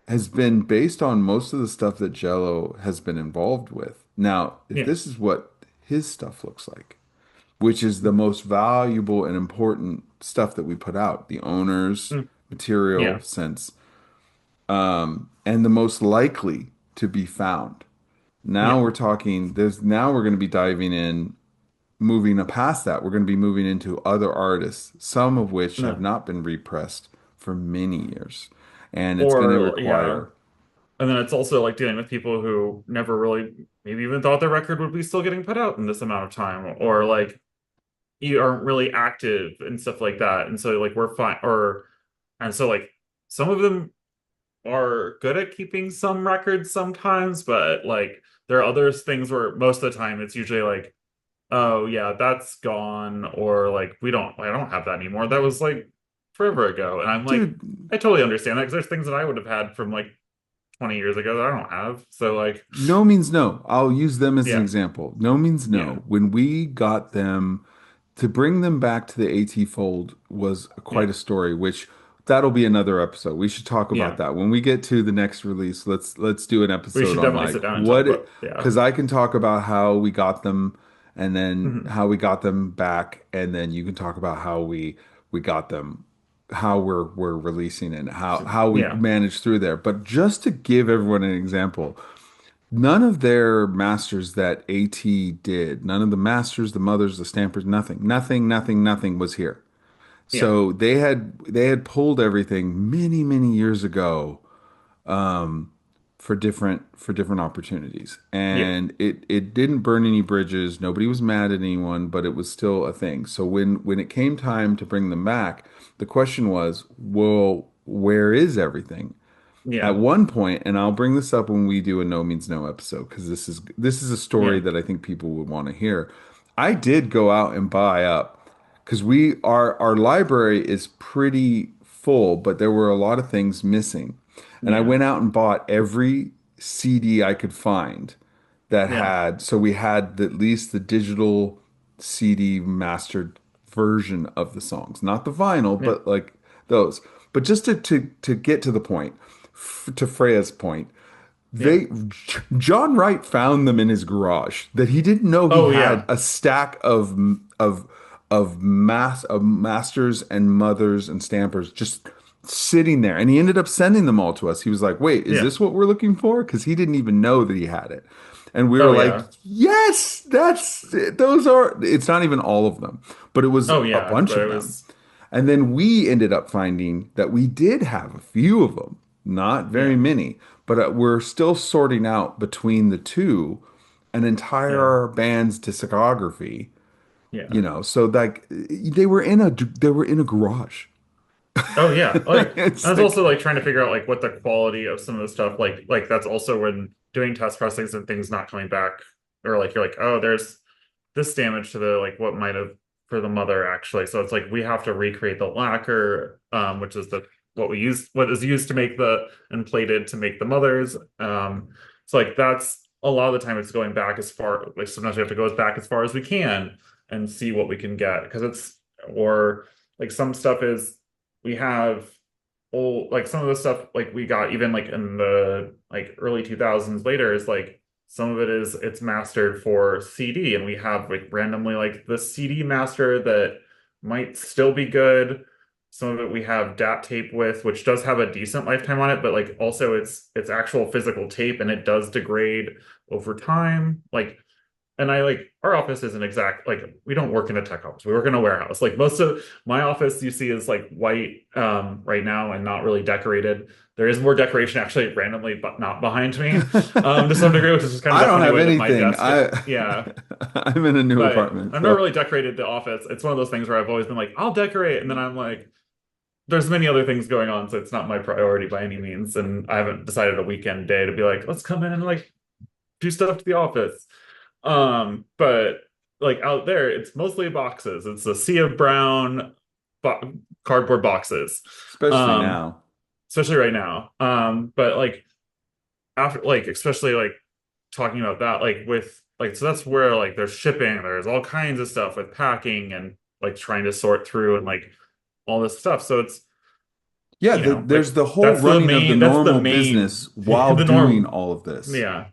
has been based on most of the stuff that Jello has been involved with. Now, if Yeah. this is what his stuff looks like, which is the most valuable and important stuff that we put out, the owner's Mm. material Yeah. sense, and the most likely. to be found. Yeah. Now we're talking, now we're going to be diving in, moving past that. We're going to be moving into other artists, some of which have No. not been repressed for many years. And it's going to Or yeah. require, And then it's also like dealing with people who never really maybe even thought their record would be still getting put out in this amount of time, or like you aren't really active and stuff like that. And so like we're fine or and so like some of them are good at keeping some records sometimes, but like there are other things where most of the time it's usually like, oh yeah, that's gone, or like I don't have that anymore. That was like forever ago. And I'm like, dude, I totally understand that because there's things that I would have had from like 20 years ago that I don't have. So like, no means no. I'll use them as an yeah, example. No means yeah, no. When we got them, to bring them back to the AT fold was yeah, quite a story, which that'll be another episode. We should talk about yeah. that. When we get to the next release, let's do an We episode should on definitely like sit down and talk what about, it, yeah. because I can talk about how we got them and then Mhm. how we got them back, and then you can talk about how we got them, how we're releasing and how we Yeah, managed through there. But just to give everyone an example, none of their masters that AT did, none of the masters, the mothers, the stampers, nothing was here. yeah, So they had pulled everything many years ago for different opportunities. yeah, And it didn't burn any bridges. Nobody was mad at anyone, but it was still a thing. So when it came time to bring them back, the question was, well, where is everything? At yeah, one point, and I'll bring this up when we do a No Means No episode, because this is a story yeah, that I think people would want to hear. I did go out and buy up because our library is pretty full, but there were a lot of things missing. And I yeah, went out and bought every CD I could find that yeah, had, so we had at least the digital CD mastered version of the songs, not the vinyl, yeah, but like those. But just to get to the point, to Freya's point, yeah. they John Wright found them in his garage that he didn't know he Oh had yeah, a stack of masters and mothers and stampers just sitting there, and he ended up sending them all to us. He was like, "Wait, is yeah. this what we're looking for?" Because he didn't even know that he had it, and we were Oh like, yeah, "Yes, that's it. Those are." It's not even all of them, but it was oh a yeah. bunch But it of them. was, And then we ended up finding that we did have a few of them, not very yeah, many, but we're still sorting out between the two an yeah, entire band's discography, yeah. so like they were in a garage. Oh yeah, like It's and it's like also like trying to figure out like what the quality of some of the stuff like that's also when doing test pressings and things not coming back, or like you're like, oh, there's this damage to the like what might have for the mother actually. So it's like we have to recreate the lacquer, which is the what is used to make the and plated to make the mothers. So like that's a lot of the time it's going back as far like sometimes we have to go as back as far as we can and see what we can get because it's or like some stuff is we have old like some of the stuff like we got even like in the like early 2000s later is like some of it is it's mastered for CD and we have like randomly like the CD master that might still be good. Some of it we have DAT tape with, which does have a decent lifetime on it, but like also it's actual physical tape and it does degrade over time. Like and I like our office isn't exact like we don't work in a tech office. We work in a warehouse. Like most of my office you see is like white right now and not really decorated. There is more decoration actually randomly but not behind me to some degree, which is just kind of I the don't funny have way that my anything. desk I yeah. I'm in a new But apartment, I've never so really decorated the office. It's one of those things where I've always been like, I'll decorate, and then I'm like, there's many other things going on, so it's not my priority by any means. And I haven't decided a weekend day to be like, let's come in and like do stuff to the office. But like out there, it's mostly boxes. It's a sea of brown bo cardboard boxes. especially Um, now. especially right now. But like after like especially like talking about that, like with like so that's where like there's shipping, there's all kinds of stuff with packing and like trying to sort through and like all this stuff. So it's Yeah, there's like the whole running of the that's the normal main business while the doing norm all of this. yeah.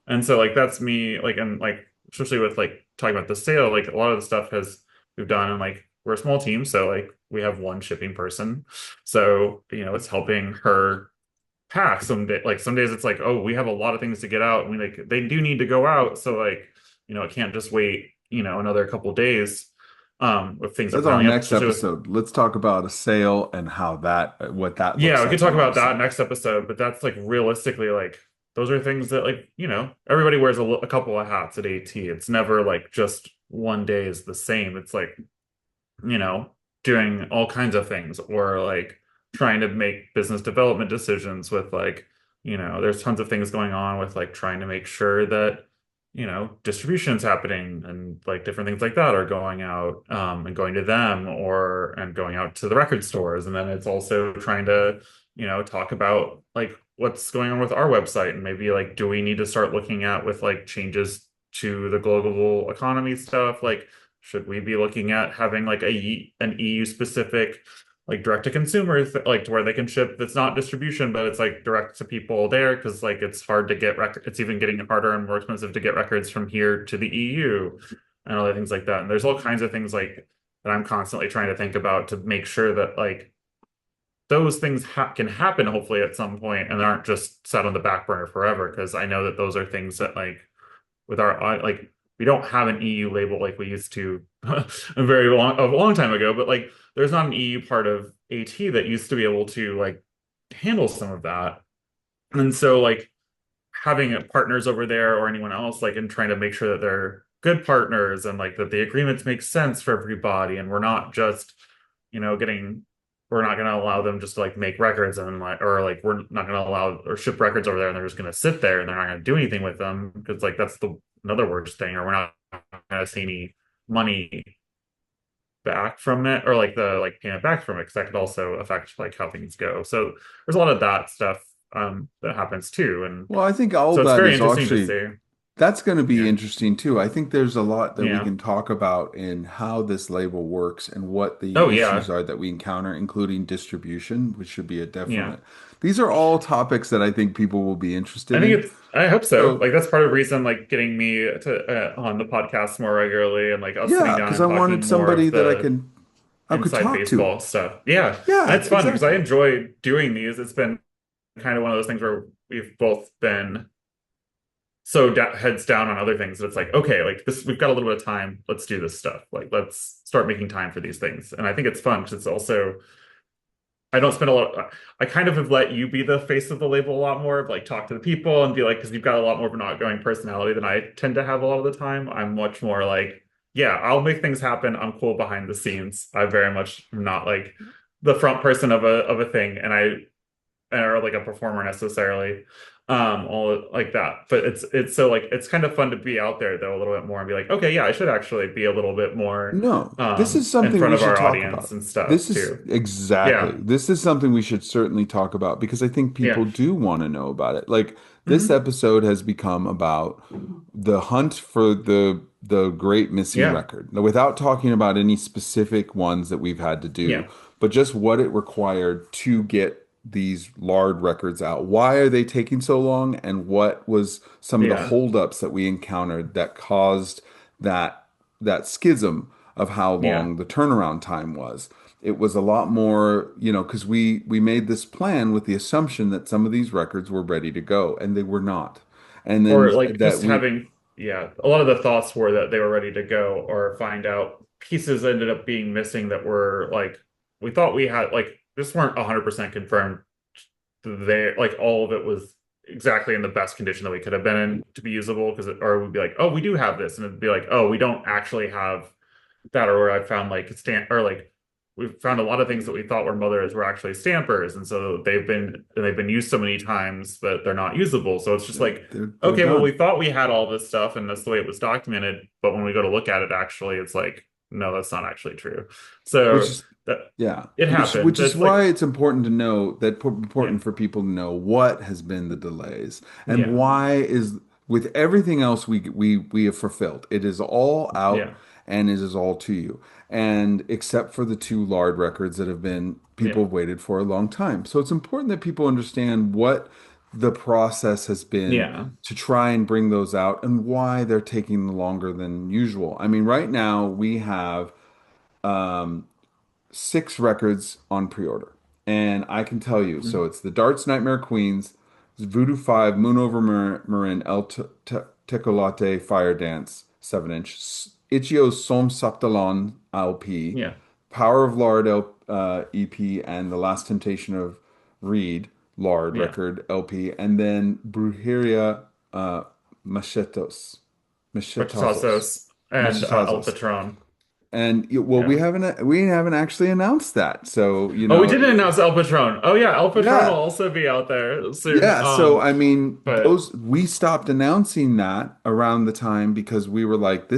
And so like that's me like and like especially with like talking about the sale, like a lot of the stuff has we've done and like we're a small team, so like we have one shipping person. So, it's helping her packed. Some days it's like, oh, we have a lot of things to get out, and we like they do need to go out, so like, it can't just wait, another couple days, if things are That's our piling up, next especially with. episode. Let's talk about a sale and how what that Yeah, looks we could like talk on our about that side. next episode, but that's like realistically, like those are things that like, everybody wears a couple of hats at AT. It's never like just one day is the same. It's like, you know, doing all kinds of things or like trying to make business development decisions with like, there's tons of things going on with like trying to make sure that, distribution's happening and like different things like that are going out, and going to them and going out to the record stores. And then it's also trying to, talk about like what's going on with our website and maybe like, do we need to start looking at with like changes to the global economy stuff? Like, should we be looking at having like an EU specific like direct to consumer like to where they can ship that's not distribution but it's like direct to people there because like it's hard to get record it's even getting harder and more expensive to get records from here to the EU and other things like that. And there's all kinds of things like that I'm constantly trying to think about to make sure that like those things can happen hopefully at some point and aren't just set on the back burner forever, because I know that those are things that like with our like we don't have an EU label like we used to a long time ago, but like there's not an EU part of AT that used to be able to like handle some of that. And so like having partners over there or anyone else like and trying to make sure that they're good partners and like that the agreements make sense for everybody and we're not just, getting we're not going to allow them just to like make records and like or like we're not going to allow or ship records over there and they're just going to sit there and they're not going to do anything with them because like that's the another worst thing, or we're not going to see any money back from it or like the like payment back from it because that could also affect like how things go. So there's a lot of that stuff that happens too. And Well, I think all so of it's that very is interesting to actually see. that's going to be Yeah. interesting too. I think there's a lot that we Yeah. can talk about in how this label works and what Oh the issues yeah. are that we encounter, including distribution, which should be a Yeah. definite. These are all topics that I think people will be interested in. I hope so. So, Like that's part of the reason like getting me to on the podcast more regularly and like us sitting yeah, down because and I wanted talking more somebody of that the I could inside talk to. baseball stuff. Yeah. And Yeah, it's fun because I exactly. enjoy doing these. It's been kind of one of those things where we've both been so heads down on other things that it's like, okay, like this, we've got a little bit of time. Let's do this stuff. Like, let's start making time for these things. And I think it's fun because it's also, I don't spend a lot, I kind of have let you be the face of the label a lot more, of like talk to the people and be like, because you've got a lot more of an outgoing personality than I tend to have a lot of the time. I'm much more like, yeah, I'll make things happen. I'm cool behind the scenes. I very much am not like the front person of a thing. Or like a performer necessarily, all like that. But it's so like it's kind of fun to be out there though a little bit more and be like, okay, yeah, I should actually be a little bit more No, this is in something front we of should our talk audience about. and stuff This is too. exactly. Yeah, This is something we should certainly talk about because I think yeah, people do want to know about it. Like this hmm, episode has become about the hunt for the great missing yeah, record. Now, without talking about any specific ones that we've had to do, yeah, but just what it required to get these lard records out. Why are they taking so long? And what was some of the yeah, holdups that we encountered that caused that that schism of how yeah, long the turnaround time was. It was a lot more, because we made this plan with the assumption that some of these records were ready to go, and they were not. And then or like that just we, having, yeah, a lot of the thoughts were that they were ready to go, or find out pieces ended up being missing that were like we thought we had, like this weren't 100% confirmed. They like all of it was exactly in the best condition that we could have been in to be usable, because or we'd be like, oh, we do have this, and it'd be like, oh, we don't actually have that. Or where I found like stamp or like we found a lot of things that we thought were mothers were actually stampers, and so they've been used so many times that they're not usable. So it's just like, they're okay, well, we done. thought we had all this stuff and that's the way it was documented, but when we go to look at it, actually, it's like, no, that's not actually true. Which So is that Yeah, it which happens. is It's like, why it's important to know yeah, important for people to know what has been the delays and yeah, why is with everything else we have fulfilled. It is all out yeah, and it is all to you. And except for the two lard records that have been yeah, people have waited for a long time. So it's important that people understand what the process has been yeah, to try and bring those out and why they're taking longer than usual. I mean, right now we have um, six records on pre-order. And I can tell you, so Mhm. it's the Darts Nightmare Queens, Voodoo 5, Moon Over Marin, Tecolote Fire Dance 7 inch, Ichio's Som Saptalon LP, Yeah. Power of Lard EP, and The Last Temptation of Reed Lard Yeah. record LP, and then Brujeria uh, Machetos, Machetazos, Pachitasos and El Machetazos. Patron. And well, Yeah. we haven't actually announced that. So, Oh, we didn't announce El Patron. Oh yeah, El Patron will yeah. also be out there soon. Yeah, so I mean, But those we stopped announcing that around the time because we were like,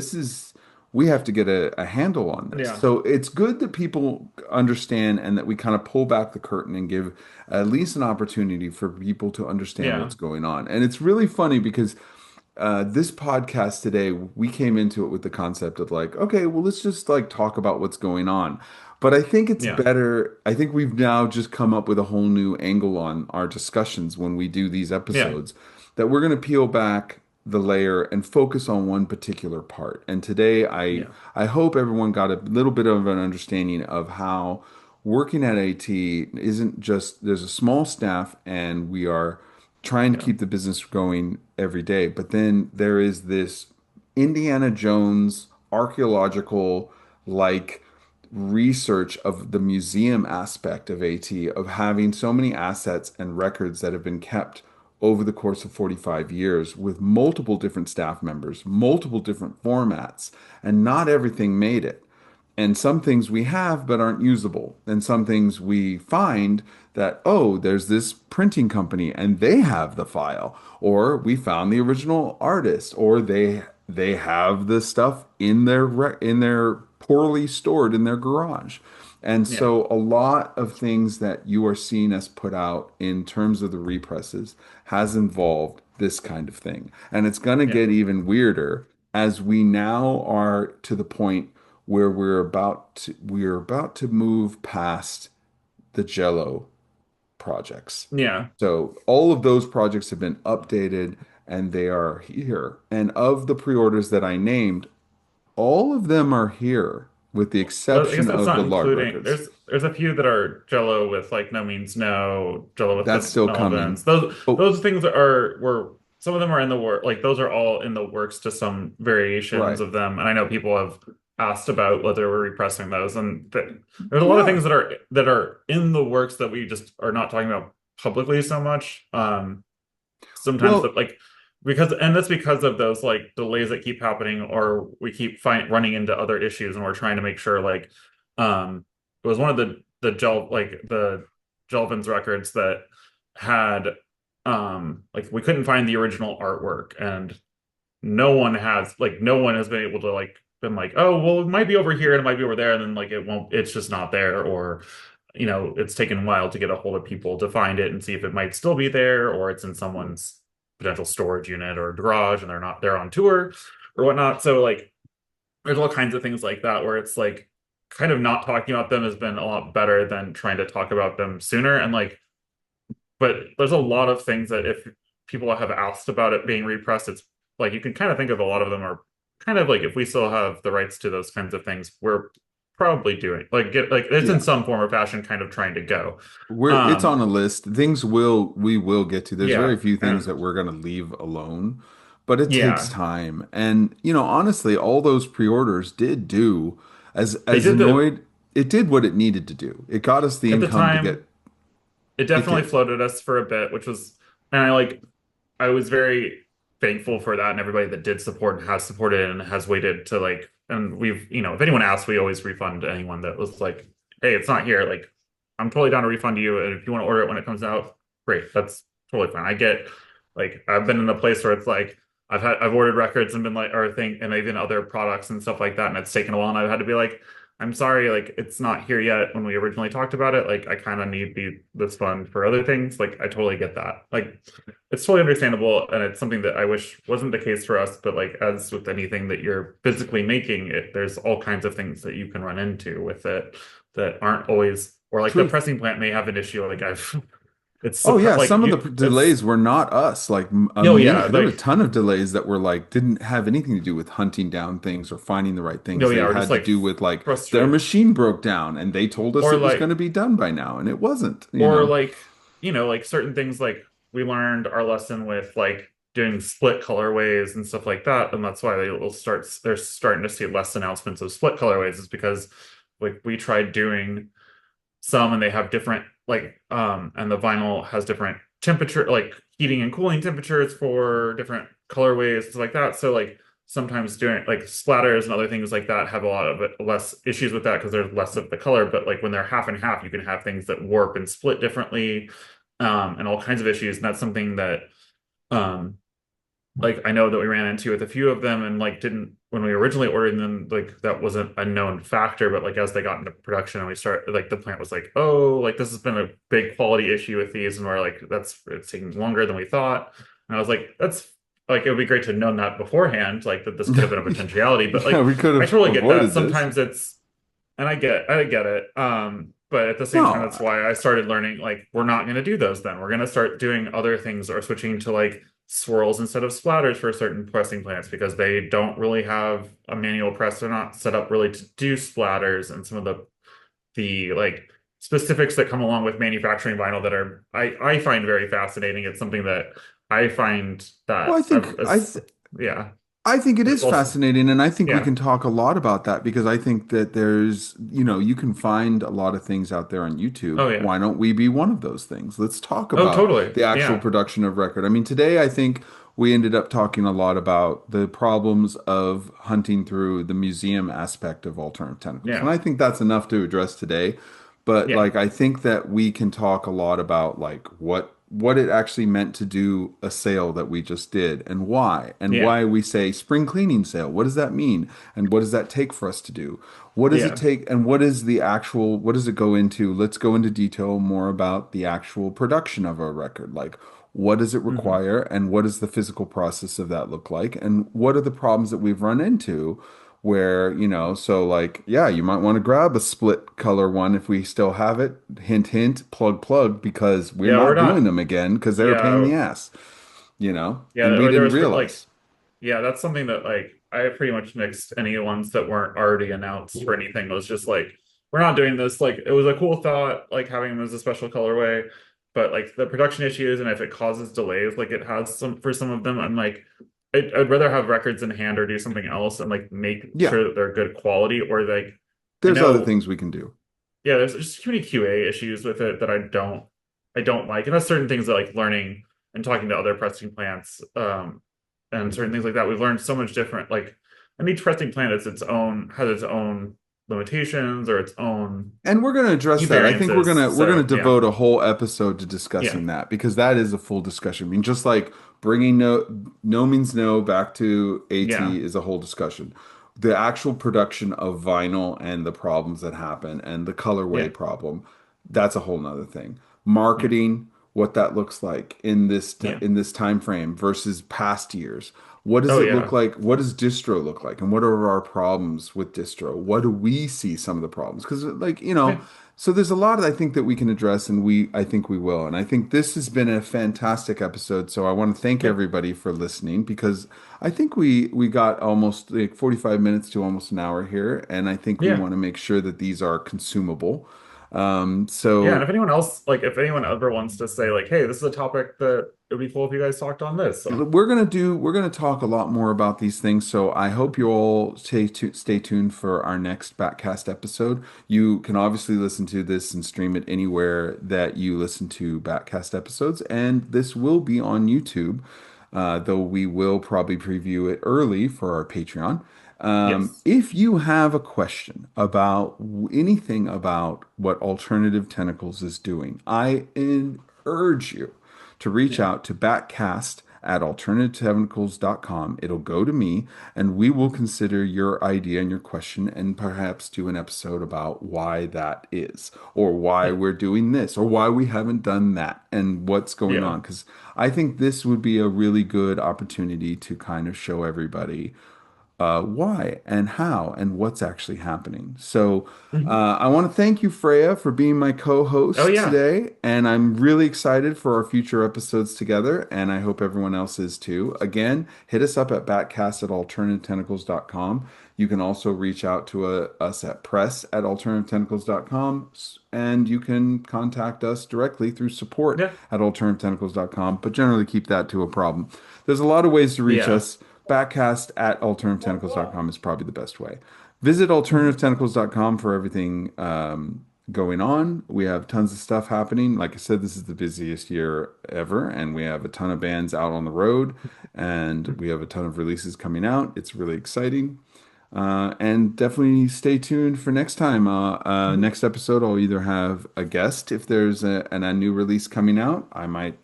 we have to get a handle on this. yeah, So it's good that people understand and that we kind of pull back the curtain and give at least an opportunity for people to understand yeah, what's going on. And it's really funny because this podcast today, we came into it with the concept of like, okay, well, let's just like talk about what's going on. But I think it's yeah, better. I think we've now just come up with a whole new angle on our discussions when we do these yeah, episodes that we're going to peel back the layer and focus on one particular part. And today, yeah, I hope everyone got a little bit of an understanding of how working at AT isn't just there's a small staff and we are trying to yeah, keep the business going every day. But then there is this Indiana Jones archaeological like research of the museum aspect of AT, of having so many assets and records that have been kept over the course of 45 years with multiple different staff members, multiple different formats, and not everything made it. And some things we have but aren't usable. And some things we find that, oh, there's this printing company and they have the file. Or we found the original artist, or they have the stuff in in their poorly stored in their garage. And yeah, so a lot of things that you are seeing us put out in terms of the represses has involved this kind of thing. And it's going to yeah. get even weirder as we now are to the point where we're about to move past the Jello projects. Yeah. So all of those projects have been updated and they are here. And of the pre-orders that I named, all of them are here with the Well, I guess exception that's of not the lard including. records. There's a few that are Jello with like no means no, Jello with That's the still coming. Melvins. Those Oh, those things are were some of them are in the work. Like those are all in the works to some variations right. of them. And I know people have asked about whether we're repressing those, and there's a lot of Yeah. things that are in the works that we just are not talking about publicly so much. Sometimes Well, that like because and that's because of those like delays that keep happening or we keep running into other issues and we're trying to make sure like it was one of the Jelvin's records that had like we couldn't find the original artwork and no one has been able to like been like, oh well it might be over here and it might be over there and then like it won't it's just not there or it's taken a while to get a hold of people to find it and see if it might still be there or it's in someone's potential storage unit or garage and they're on tour or whatnot. So like there's all kinds of things like that where it's like kind of not talking about them has been a lot better than trying to talk about them sooner. And like, but there's a lot of things that if people have asked about it being repressed, it's like you can kind of think of a lot of them are kind of like if we still have the rights to those kinds of things, we're probably doing like get like it's in yeah. some form or fashion kind of trying to go. It's on Um, a list. We will get to. There's yeah, very few things and that we're going to leave alone, but it takes yeah, time. And honestly, all those pre-orders did do they as did the annoyed it did what it needed to do. It got us the at the income to time get it it definitely did. floated us for a bit, which was and I was very thankful for that and everybody that did support and has supported and has waited to like and we've if anyone asks we always refund anyone that was like hey it's not here like I'm totally down to refund you and if you want to order it when it comes out great that's totally fine I get like I've been in a place where it's like I've ordered records and been like or thing and even other products and stuff like that and it's taken a while and I've had to be like I'm sorry, like it's not here yet when we originally talked about it. Like I kind of need this fund for other things. Like I totally get that. Like it's totally understandable, and it's something that I wish wasn't the case for us. But like as with anything that you're physically making, there's all kinds of things that you can run into with it that aren't always, or like the Truth. pressing plant may have an issue. Like I've Oh yeah, like some of the you it's delays were not us. Like no, yeah, there were a like ton of delays that were like didn't have anything to do with hunting down things or finding the right no, things. yeah, They or just had to like do with like their frustrate machine broke down and they told us or it was going like to be done by now and it wasn't, you or know. like like certain things like we learned our lesson with like doing split colorways and stuff like that, and that's why they're starting to see less announcements of split colorways is because like we tried doing some and they have different and the vinyl has different temperature like heating and cooling temperatures for different colorways stuff like that, so like sometimes doing like splatters and other things like that have a lot of less issues with that because there's less of the color, but like when they're half and half you can have things that warp and split differently, and all kinds of issues, and that's something that um like I know that we ran into with a few of them and like didn't when we originally ordered them, like that wasn't a known factor, but like as they got into production and we start like the plant was like, oh, like this has been a big quality issue with these, and we're like it's taking longer than we thought, and I was like that's like it would be great to have known that beforehand, like that this could have been a potentiality, but Yeah, like we could I have totally get that avoided this. sometimes it's and I get it. But at the same time, No, that's why I started learning, like, we're not going to do those then. We're going to start doing other things or switching to like swirls instead of splatters for certain pressing plants because they don't really have a manual press. They're not set up really to do splatters and some of the like specifics that come along with manufacturing vinyl that are I find very fascinating. It's something that I find well, that yeah, I think it it's is also fascinating, and I think we yeah, can talk a lot about that because I think that there's, you can find a lot of things out there on YouTube. oh yeah, Why don't we be one of those things? Let's talk oh about totally, the actual yeah, production of record. I mean, today I think we ended up talking a lot about the problems of hunting through the museum aspect of alternative tentacles, and yeah, I think that's enough to address today. But yeah. like, I think that we can talk a lot about like what it actually meant to do a sale that we just did and Yeah. why we say spring cleaning sale. What does that mean? And what does that take for us to do? What does it Yeah. take and what does it go into? Let's go into detail more about the actual production of a record. Like what does it hmm require and what does the physical process of that look like? And what are the problems that we've run into where, so like, yeah, you might want to grab a split color one if we still have it. Hint, hint, plug, plug, because we're Yeah, we're not doing not. them again because they're a pain in Yeah, the ass, yeah. and we Or there didn't was like, realize. yeah, that's something that like I pretty much mixed any ones that weren't already announced for anything. It was just like we're not doing this. Like it was a cool thought, like having them as a special colorway, but like the production issues and if it causes delays, like it has some for some of them, I'm like, I'd rather have records in hand or do something else and like make Yeah, sure that they're good quality or like I there's other know things we can do. yeah, there's just too many QA issues with it that I don't like. And that's certain things that like learning and talking to other pressing plants, and certain things like that. We've learned so much different. Like and each pressing plant has its own limitations or its own And we're going to address that. I think variances. we're going to So yeah. devote a whole episode to Yeah. discussing that because that is a full discussion. I mean, just like bringing no means no back to AT Yeah. is a whole discussion. The actual production of vinyl and the problems that happen and the Yeah. colorway problem, that's a whole nother thing. Yeah. Marketing, what that looks like Yeah. in this time frame versus past years. What does Oh it look yeah. like? What does distro look like? And what are our problems with distro? What do we see some of the problems? Because like, Yeah. so there's a lot I think that we can address and I think we will. And I think this has been a fantastic episode. So I want to thank Yeah. everybody for listening because I think we got almost like 45 minutes to almost an hour here. And I think we Yeah. want to make sure that these are consumable. Yeah. And So if anyone else like if anyone ever wants to say like, hey, this is a topic that it would be cool if you guys talked on this. So we're gonna talk a lot more about these things. So I hope you all stay tuned for our next Batcast episode. You can obviously listen to this and stream it anywhere that you listen to Batcast episodes, and this will be on YouTube, though we will probably preview it early for our Patreon. yes. If you have a question about anything about what Alternative Tentacles is doing, urge you to reach Yeah. out to Batcast at alternativetentacles.com. It'll go to me, and we will consider your idea and your question and perhaps do an episode about why that is, or why Yeah. we're doing this, or why we haven't done that, and what's going Yeah. on. Because I think this would be a really good opportunity to kind of show everybody why and how and what's actually happening. So Mhm. I want to thank you, Freya, for being my Oh co-host yeah. today, and I'm really excited for our future episodes together, and I hope everyone else is too. Again, hit us up at batcast@alternativetentacles.com. You can also reach out to us at press@alternativetentacles.com, and you can contact us directly through support Yeah. at alternativetentacles.com, but generally keep that to a problem. There's a lot of ways to reach Yeah. us. Backcast@alternativetentacles.com is probably the best way. Visit Mhm. alternativetentacles.com for everything going on. We have tons of stuff happening. Like I said, this is the busiest year ever, and we have a ton of bands out on the road, and we have a ton of releases coming out. It's really exciting. And definitely stay tuned for next time. Mhm. Next episode, I'll either have a guest if there's a new release coming out. I might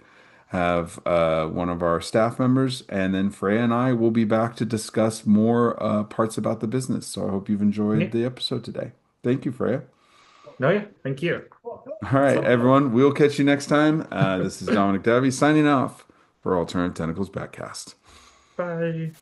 have one of our staff members, and then Freya and I will be back to discuss more parts about the business. So I hope you've enjoyed Yeah. the episode today. Thank you, Freya. No, yeah. Thank you. All right, So, everyone, we'll catch you next time. This is Dominic Davi signing off for Alternative Tentacles Backcast. bye.